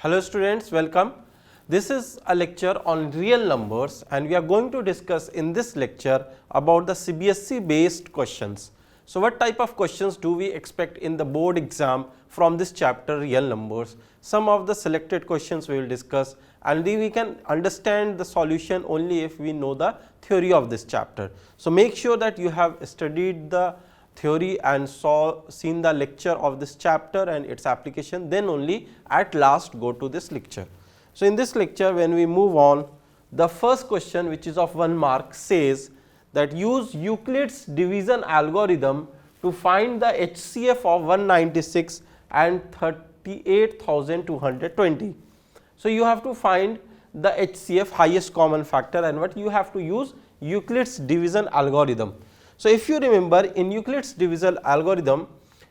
Hello students, welcome. This is a lecture on real numbers and we are going to discuss in this lecture about the CBSE based questions. So, what type of questions do we expect in the board exam from this chapter real numbers? Some of the selected questions we will discuss and we can understand the solution only if we know the theory of this chapter. So, make sure that you have studied the theory and seen the lecture of this chapter and its application, then only at last go to this lecture. So, in this lecture when we move on, the first question which is of 1 mark says that use Euclid's division algorithm to find the HCF of 196 and 38,220. So, you have to find the HCF, highest common factor, and what you have to use Euclid's division algorithm. So, if you remember, in Euclid's division algorithm,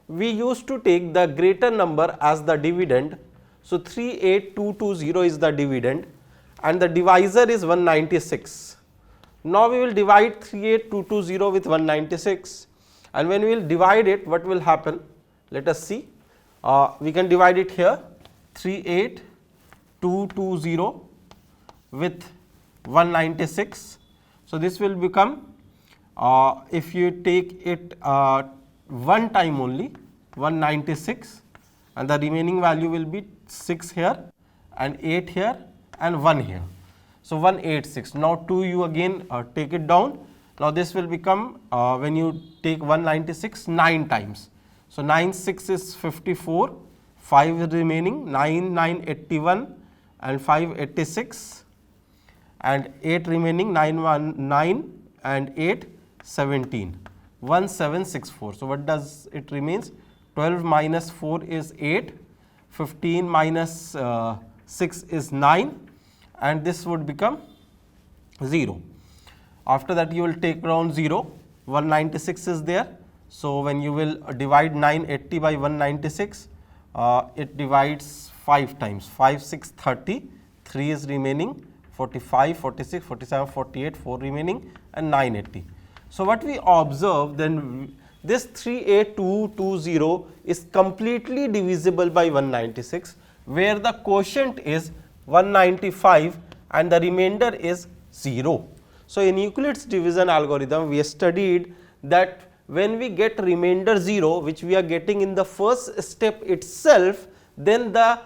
we used to take the greater number as the dividend. So, 38220 is the dividend and the divisor is 196. Now, we will divide 38220 with 196 and when we will divide it, what will happen? Let us see. We can divide it here, 38220 with 196. So, this will become, if you take it one time only, 196, and the remaining value will be 6 here and 8 here and 1 here. So, 186. Now, 2 you again take it down. Now, this will become when you take 196 9 times. So, 9 6 is 54, 5 is remaining, 9 9 81 and 5 86 and 8 remaining, 9 1 9 and 8 17, 1764. So, what does it remains? 12 minus 4 is 8, 15 minus 6 is 9 and this would become 0. After that you will take around 0, 196 is there. So, when you will divide 980 by 196, it divides 5 times, 5 6 30, 3 is remaining, 45, 46, 47, 48, 4 remaining and 980. So, what we observe then, this 38220 is completely divisible by 196, where the quotient is 195 and the remainder is 0. So, in Euclid's division algorithm, we studied that when we get remainder 0, which we are getting in the first step itself, then the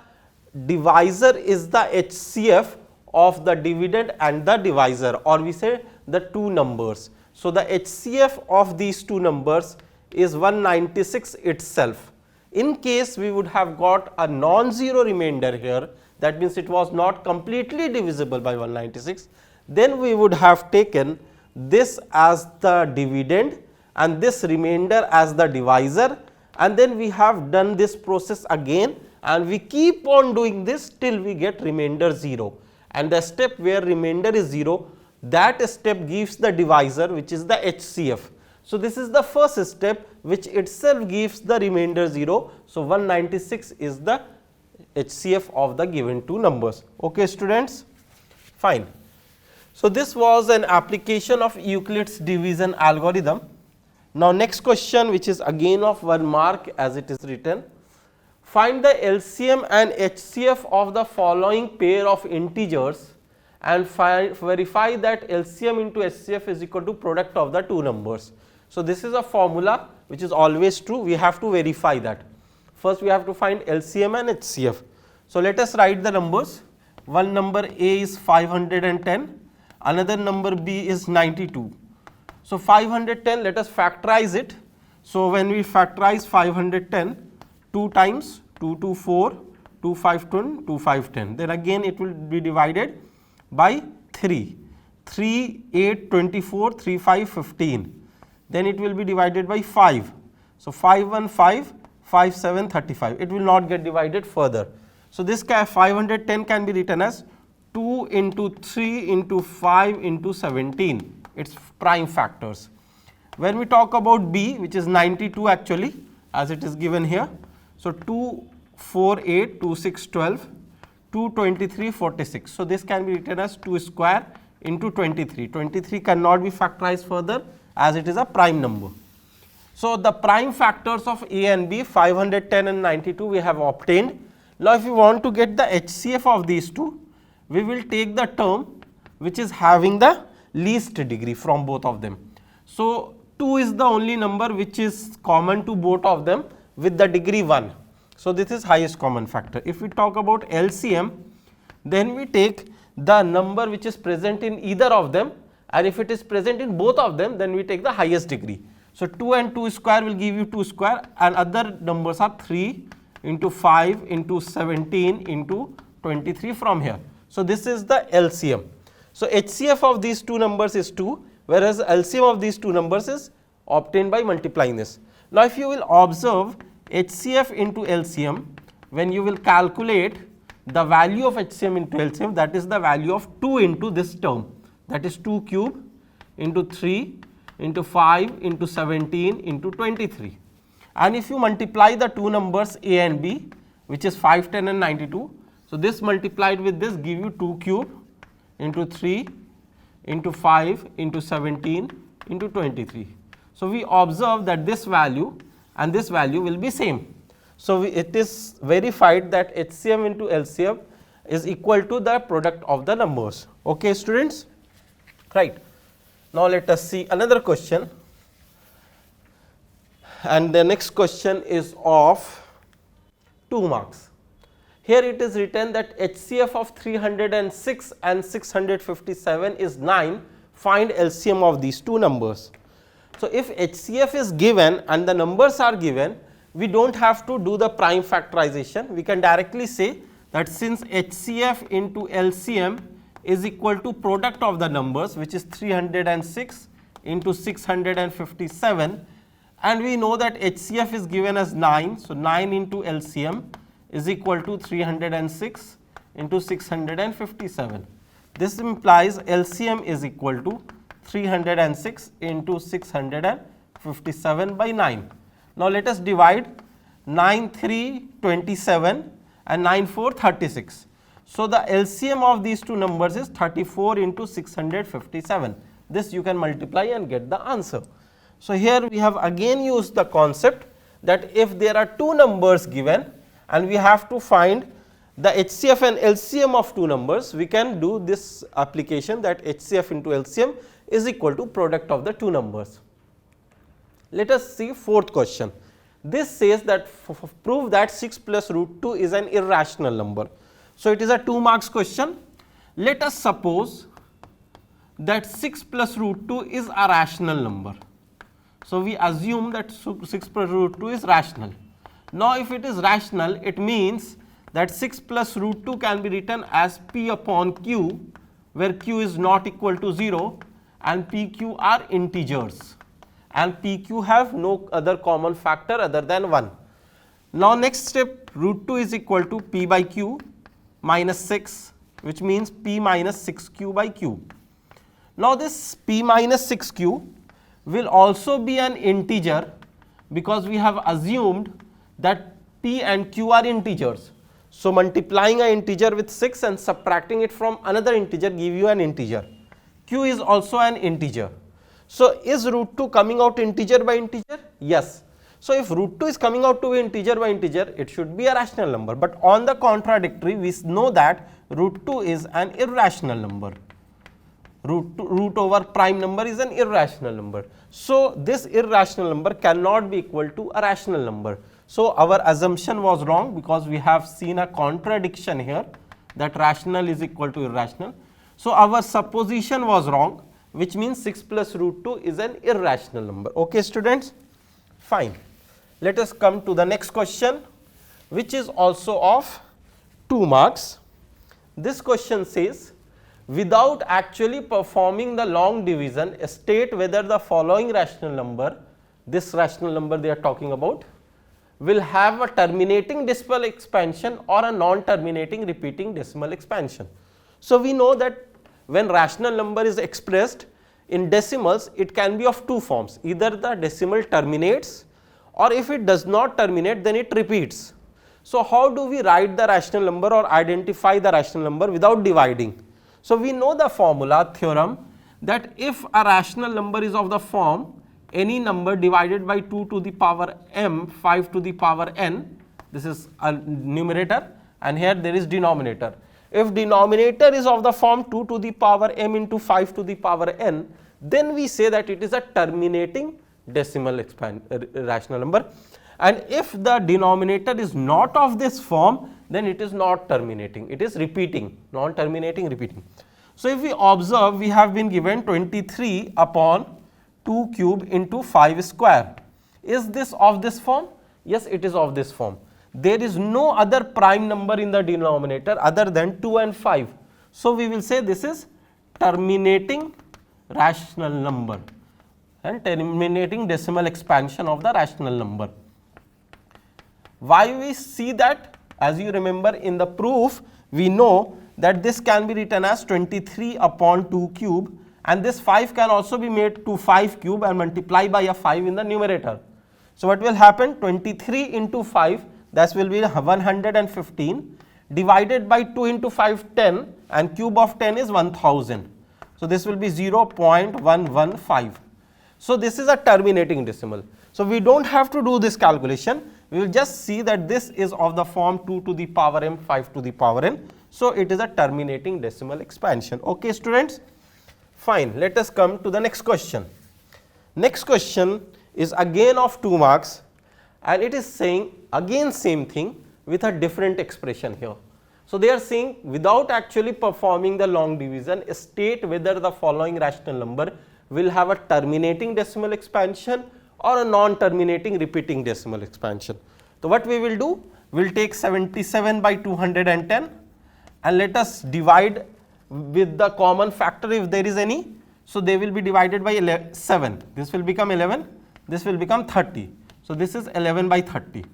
divisor is the HCF of the dividend and the divisor, or we say the two numbers. So, the HCF of these two numbers is 196 itself. In case we would have got a non-zero remainder here, that means it was not completely divisible by 196, then we would have taken this as the dividend and this remainder as the divisor, and then we have done this process again and we keep on doing this till we get remainder 0, and the step where remainder is 0, that step gives the divisor, which is the HCF. So, this is the first step which itself gives the remainder 0. So, 196 is the HCF of the given two numbers. Okay, students, fine. So, this was an application of Euclid's division algorithm. Now, next question, which is again of 1 mark as it is written. Find the LCM and HCF of the following pair of integers and verify that LCM into HCF is equal to product of the two numbers. So, this is a formula which is always true, we have to verify that. First we have to find LCM and HCF. So, let us write the numbers. One number A is 510, another number B is 92. So, 510, let us factorize it. So, when we factorize 510, 2 times 2 to 4, 2 5 10, 2 5 10, then again it will be divided by 3, 3 8 24, 3 5 15, then it will be divided by 5. So, 5 1 5, 5 7 35, it will not get divided further. So, this 510 can be written as 2 into 3 into 5 into 17, its prime factors. When we talk about B, which is 92 actually as it is given here. So, 2 4 8, 2 6 12, 2 23 46. So, this can be written as 2 square into 23. 23 cannot be factorized further as it is a prime number. So, the prime factors of A and B, 510 and 92 we have obtained. Now, if we want to get the HCF of these two, we will take the term which is having the least degree from both of them. So, 2 is the only number which is common to both of them with the degree 1. So, this is highest common factor. If we talk about LCM, then we take the number which is present in either of them, and if it is present in both of them, then we take the highest degree. So, 2 and 2 square will give you 2 square, and other numbers are 3 into 5 into 17 into 23 from here. So, this is the LCM. So, HCF of these two numbers is 2, whereas LCM of these two numbers is obtained by multiplying this. Now, if you will observe HCF into LCM, when you will calculate the value of HCM into LCM, that is the value of 2 into this term, that is 2 cube into 3 into 5 into 17 into 23. And if you multiply the two numbers A and B, which is 5, 10 and 92, so this multiplied with this give you 2 cube into 3 into 5 into 17 into 23. So, we observe that this value and this value will be same. So, it is verified that HCM into LCM is equal to the product of the numbers. Okay, students, right. Now, let us see another question, and the next question is of 2 marks. Here it is written that HCF of 306 and 657 is 9, find LCM of these two numbers. So, if HCF is given and the numbers are given, we do not have to do the prime factorization. We can directly say that since HCF into LCM is equal to product of the numbers, which is 306 into 657, and we know that HCF is given as 9. So, 9 into LCM is equal to 306 into 657. This implies LCM is equal to 306 into 657 by 9. Now, let us divide 9 3 27 and 9 4 36. So, the LCM of these two numbers is 34 into 657. This you can multiply and get the answer. So, here we have again used the concept that if there are two numbers given and we have to find the HCF and LCM of two numbers, we can do this application that HCF into LCM is equal to product of the two numbers. Let us see fourth question. This says that prove that 6 plus root 2 is an irrational number. So, it is a 2 marks question. Let us suppose that 6 plus root 2 is a rational number. So, we assume that 6 plus root 2 is rational. Now, if it is rational, it means that 6 plus root 2 can be written as P upon Q, where Q is not equal to 0 and PQ are integers, and PQ have no other common factor other than 1. Now, next step, root 2 is equal to P by Q minus 6, which means P minus 6Q by Q. Now, this P minus 6Q will also be an integer because we have assumed that P and Q are integers. So, multiplying an integer with 6 and subtracting it from another integer give you an integer. Q is also an integer. So, is root 2 coming out integer by integer? Yes. So, if root 2 is coming out to be integer by integer, it should be a rational number, but on the contradictory we know that root 2 is an irrational number. Root over prime number is an irrational number. So, this irrational number cannot be equal to a rational number. So, our assumption was wrong because we have seen a contradiction here that rational is equal to irrational. So, our supposition was wrong, which means 6 plus root 2 is an irrational number. Okay, students? Fine. Let us come to the next question, which is also of 2 marks. This question says, without actually performing the long division, state whether the following rational number, this rational number they are talking about, will have a terminating decimal expansion or a non-terminating repeating decimal expansion. So, we know that when rational number is expressed in decimals, it can be of two forms, either the decimal terminates, or if it does not terminate, then it repeats. So, how do we write the rational number or identify the rational number without dividing? So, we know the formula theorem that if a rational number is of the form any number divided by 2 to the power m, 5 to the power n, this is a numerator, and here there is denominator. If denominator is of the form 2 to the power m into 5 to the power n, then we say that it is a terminating decimal rational number, and if the denominator is not of this form, then it is not terminating, it is repeating, non-terminating, repeating. So, if we observe, we have been given 23 upon 2 cube into 5 square. Is this of this form? Yes, it is of this form. There is no other prime number in the denominator other than 2 and 5. So, we will say this is terminating rational number and terminating decimal expansion of the rational number. Why we see that? As you remember, in the proof we know that this can be written as 23 upon 2 cube, and this 5 can also be made to 5 cube and multiply by a 5 in the numerator. So, what will happen? 23 into 5, that will be 115, divided by 2 into 5, 10, and cube of 10 is 1000. So, this will be 0.115. So, this is a terminating decimal. So, we do not have to do this calculation, we will just see that this is of the form 2 to the power m, 5 to the power n. So, it is a terminating decimal expansion. Okay, students? Fine. Let us come to the next question. Next question is again of 2 marks, and it is saying again same thing with a different expression here. So, they are saying without actually performing the long division, state whether the following rational number will have a terminating decimal expansion or a non-terminating repeating decimal expansion. So, what we will do? We will take 77 by 210 and let us divide with the common factor if there is any. So, they will be divided by 7, this will become 11, this will become 30. So, this is 11 by 30.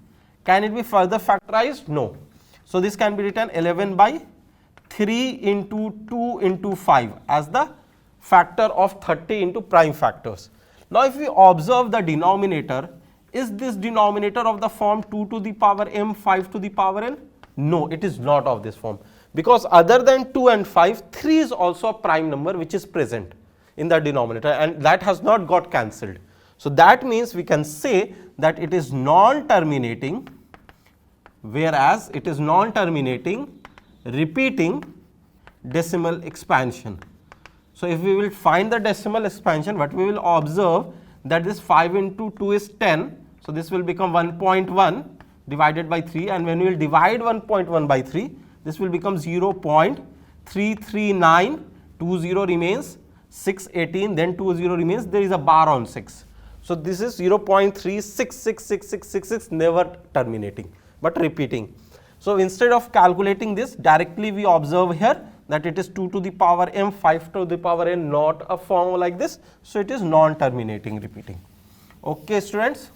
Can it be further factorized? No. So, this can be written 11 by 3 into 2 into 5 as the factor of 30 into prime factors. Now, if we observe the denominator, is this denominator of the form 2 to the power m, 5 to the power n? No, it is not of this form, because other than 2 and 5, 3 is also a prime number which is present in the denominator, and that has not got cancelled. So, that means we can say that it is non-terminating, whereas it is non-terminating repeating decimal expansion. So, if we will find the decimal expansion, what we will observe that this 5 into 2 is 10. So, this will become 1.1 divided by 3, and when we will divide 1.1 by 3, this will become 0.33920 remains, 618, then 20 remains, there is a bar on 6. So, this is 0.36666666, never terminating but repeating. So, instead of calculating this directly, we observe here that it is 2 to the power m, 5 to the power n, not a form like this. So, it is non-terminating repeating. Okay, students.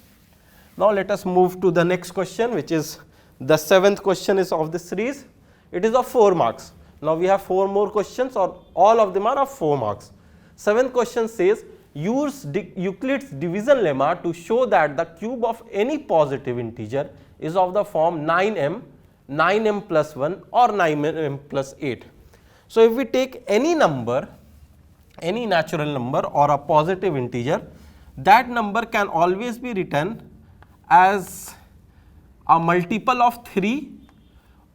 Now, let us move to the next question, which is the 7th question is of this series. It is of 4 marks. Now, we have 4 more questions, or all of them are of 4 marks. 7th question says, use Euclid's division lemma to show that the cube of any positive integer is of the form 9m, 9m plus 1 or 9m plus 8. So, if we take any number, any natural number or a positive integer, that number can always be written as a multiple of 3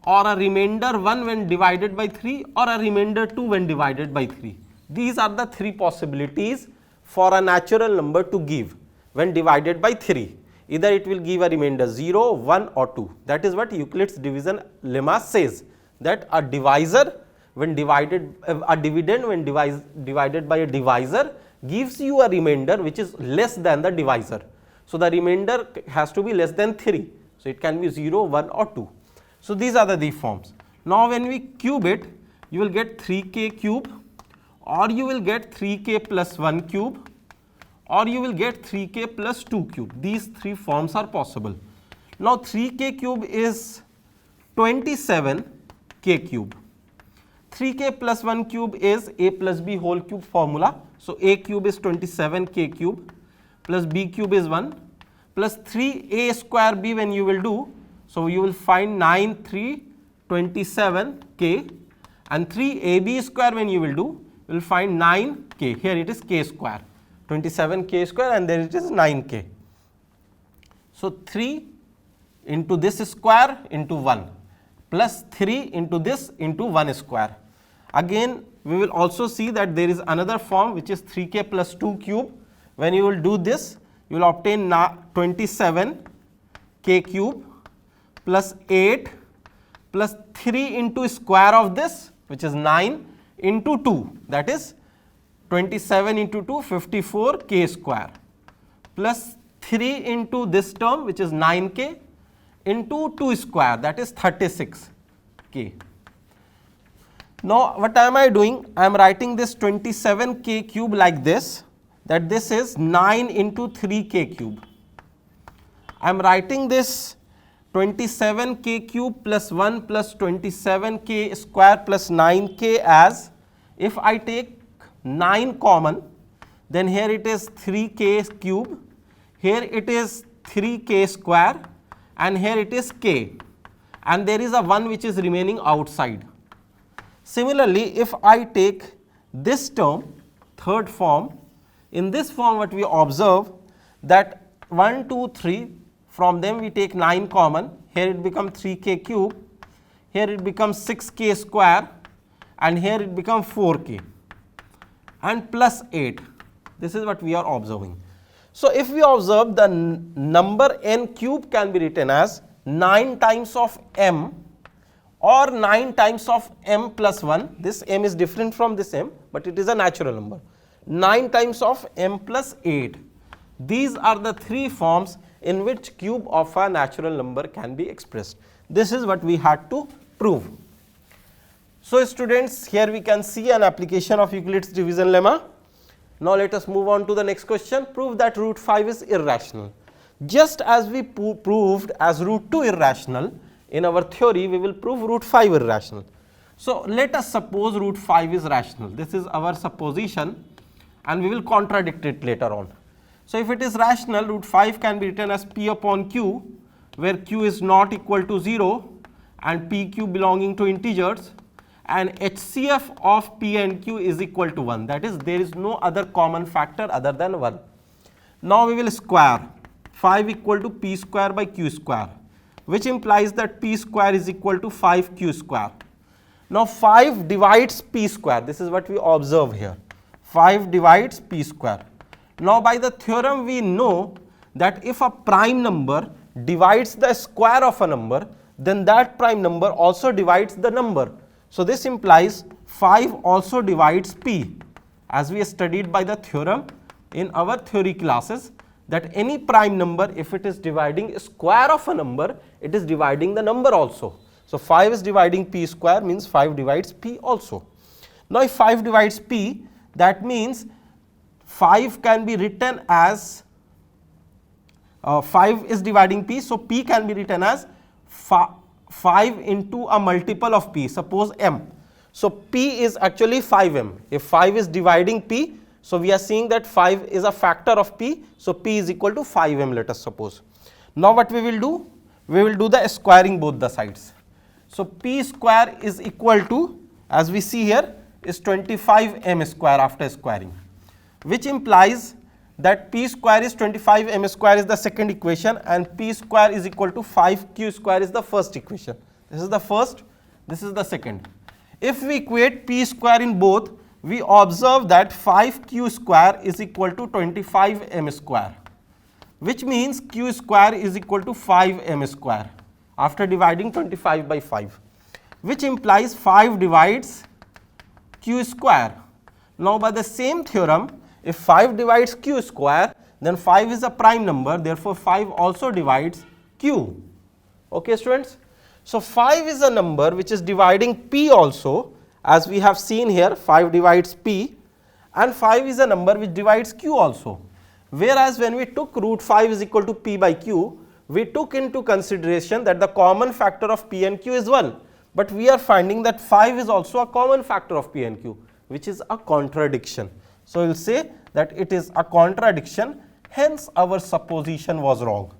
or a remainder 1 when divided by 3 or a remainder 2 when divided by 3. These are the 3 possibilities for a natural number to give when divided by 3. Either it will give a remainder 0, 1 or 2. That is what Euclid's division lemma says, that a divisor when divided, a dividend when divided by a divisor gives you a remainder which is less than the divisor. So, the remainder has to be less than 3. So, it can be 0, 1 or 2. So, these are the forms. Now, when we cube it, you will get 3k cube, or you will get 3k plus 1 cube, or you will get 3k plus 2 cube. These 3 forms are possible. Now, 3k cube is 27k cube. 3k plus 1 cube is a plus b whole cube formula. So, a cube is 27k cube plus b cube is 1 plus 3a square b when you will do. So, you will find 9 3 27k, and 3ab square when you will do, you will find 9k. Here it is k square, 27k square, and there it is 9k. So, 3 into this square into 1, plus 3 into this into 1 square. Again, we will also see that there is another form which is 3k plus 2 cube. When you will do this, you will obtain 27 k cube plus 8 plus 3 into square of this, which is 9 into 2, that is 27 into 2, 54 k square, plus 3 into this term, which is 9k, into 2 square, that is 36 k. Now, what am I doing? I am writing this 27 k cube like this, that this is 9 into 3 k cube. I am writing this 27 k cube plus 1 plus 27 k square plus 9 k as, if I take 9 common, then here it is 3 k cube, here it is 3 k square, and here it is k, and there is a 1 which is remaining outside. Similarly, if I take this term, third form, in this form what we observe that 1, 2, 3, from them we take 9 common, here it becomes 3k cube, here it becomes 6k square, and here it becomes 4k, and plus 8. This is what we are observing. So, if we observe, the number n cube can be written as 9 times of m or 9 times of m plus 1. This m is different from this m, but it is a natural number. 9 times of m plus 8. These are the 3 forms in which cube of a natural number can be expressed. This is what we had to prove. So, students, here we can see an application of Euclid's division lemma. Now, let us move on to the next question. Prove that root 5 is irrational. Just as we proved as root 2 irrational, in our theory we will prove root 5 irrational. So, let us suppose root 5 is rational. This is our supposition, and we will contradict it later on. So, if it is rational, root 5 can be written as p upon q, where q is not equal to 0 and pq belonging to integers, and HCF of p and q is equal to 1, that is, there is no other common factor other than 1. Now, we will square 5 equal to p square by q square, which implies that p square is equal to 5q square. Now, 5 divides p square, this is what we observe here, 5 divides p square. Now, by the theorem we know that if a prime number divides the square of a number, then that prime number also divides the number. So, this implies 5 also divides p, as we studied by the theorem in our theory classes, that any prime number, if it is dividing square of a number, it is dividing the number also. So, 5 is dividing p square, means 5 divides p also. Now, if 5 divides p, that means 5 can be written as 5 is dividing p, so p can be written as 5 into a multiple of p, suppose m. So, p is actually 5m. If 5 is dividing p, so we are seeing that 5 is a factor of p, so p is equal to 5m, let us suppose. Now, what we will do? We will do the squaring both the sides. So, p square is equal to, as we see here, is 25m square after squaring, which implies that p square is 25m square is the second equation, and p square is equal to 5q square is the first equation. This is the first, this is the second. If we equate p square in both, we observe that 5q square is equal to 25m square, which means q square is equal to 5m square after dividing 25 by 5, which implies 5 divides q square. Now, by the same theorem, if 5 divides q square, then 5 is a prime number, therefore 5 also divides q. Okay, students? So, 5 is a number which is dividing p also, as we have seen here, 5 divides p, and 5 is a number which divides q also. Whereas, when we took root 5 is equal to p by q, we took into consideration that the common factor of p and q is 1, but we are finding that 5 is also a common factor of p and q, which is a contradiction. So, we will say that it is a contradiction, hence our supposition was wrong,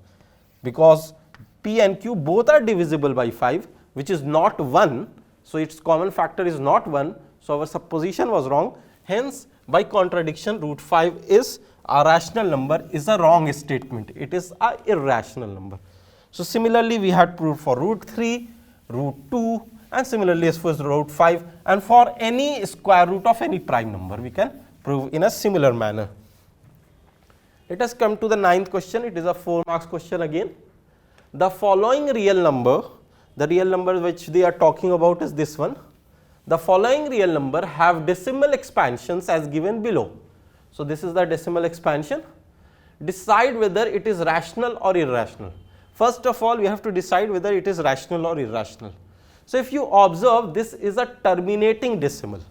because p and q both are divisible by 5, which is not 1. So, its common factor is not 1. So, our supposition was wrong, hence by contradiction root 5 is a rational number is a wrong statement, it is a irrational number. So, similarly we had proved for root 3, root 2, and similarly as for root 5, and for any square root of any prime number we can prove in a similar manner. Let us come to the 9th question. It is a 4 marks question again. The following real number, the real number which they are talking about is this one. The following real number have decimal expansions as given below. So, this is the decimal expansion. Decide whether it is rational or irrational. First of all, we have to decide whether it is rational or irrational. So, if you observe, this is a terminating decimal.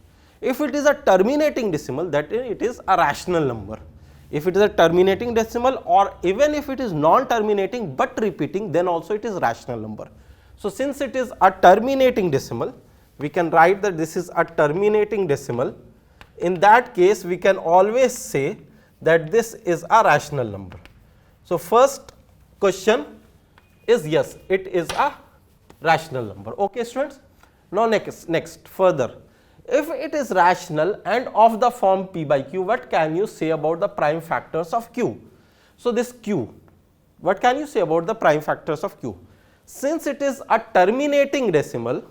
If it is a terminating decimal, that is, it is a rational number. If it is a terminating decimal, or even if it is non-terminating but repeating, then also it is rational number. So, since it is a terminating decimal, we can write that this is a terminating decimal. In that case, we can always say that this is a rational number. So, first question is yes, it is a rational number. Okay, students. Now, next further, if it is rational and of the form p by q, what can you say about the prime factors of q? So, this q, what can you say about the prime factors of q? Since it is a terminating decimal,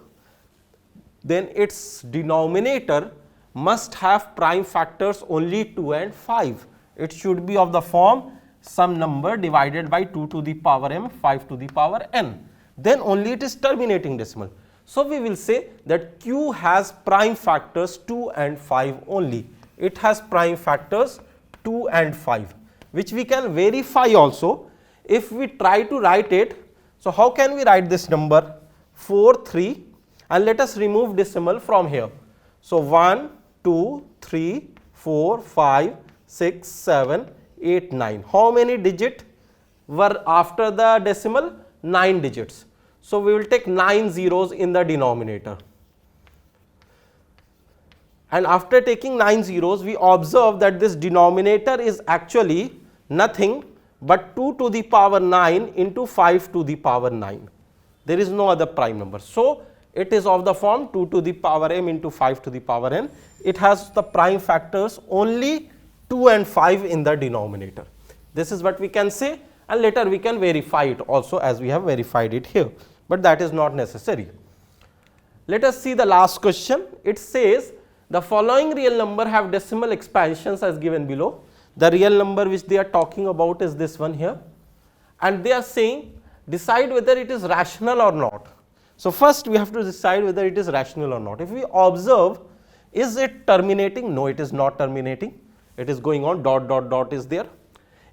then its denominator must have prime factors only 2 and 5. It should be of the form some number divided by 2 to the power m, 5 to the power n. Then only it is terminating decimal. So, we will say that q has prime factors 2 and 5 only. It has prime factors 2 and 5, which we can verify also if we try to write it. So, how can we write this number? 4, 3, and let us remove decimal from here. So, 1, 2, 3, 4, 5, 6, 7, 8, 9. How many digits were after the decimal? 9 digits. So, we will take 9 zeros in the denominator. And after taking 9 zeros, we observe that this denominator is actually nothing but 2 to the power 9 into 5 to the power 9. There is no other prime number. So, it is of the form 2 to the power m into 5 to the power n. It has the prime factors only 2 and 5 in the denominator. This is what we can say, and later we can verify it also as we have verified it here, but that is not necessary. Let us see the last question. It says the following real number have decimal expansions as given below. The real number which they are talking about is this one here, and they are saying decide whether it is rational or not. So, first we have to decide whether it is rational or not. If we observe, is it terminating? No, it is not terminating. It is going on, dot dot dot is there.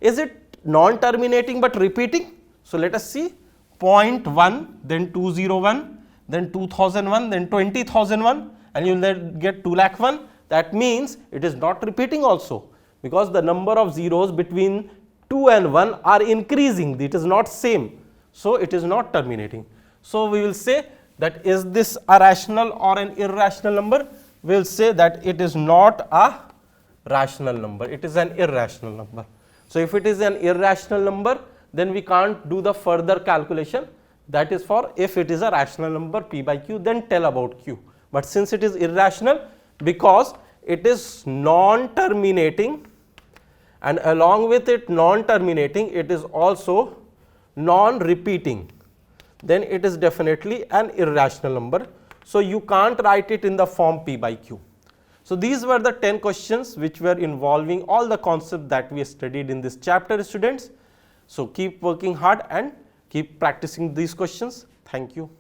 Is it non-terminating but repeating? So, let us see 0.1, then 201, then 2001, then 20,001, and you will get 2,00,001. That means it is not repeating also, because the number of zeros between 2 and 1 are increasing. It is not same. So, it is not terminating. So, we will say that is this a rational or an irrational number? We will say that it is not a rational number, it is an irrational number. So, if it is an irrational number, then we can't do the further calculation. That is for if it is a rational number p by q, then tell about q. But since it is irrational, because it is non-terminating, and along with it non-terminating, it is also non-repeating, then it is definitely an irrational number. So, you can't write it in the form p by q. So, these were the 10 questions which were involving all the concepts that we studied in this chapter, students. So, keep working hard and keep practicing these questions. Thank you.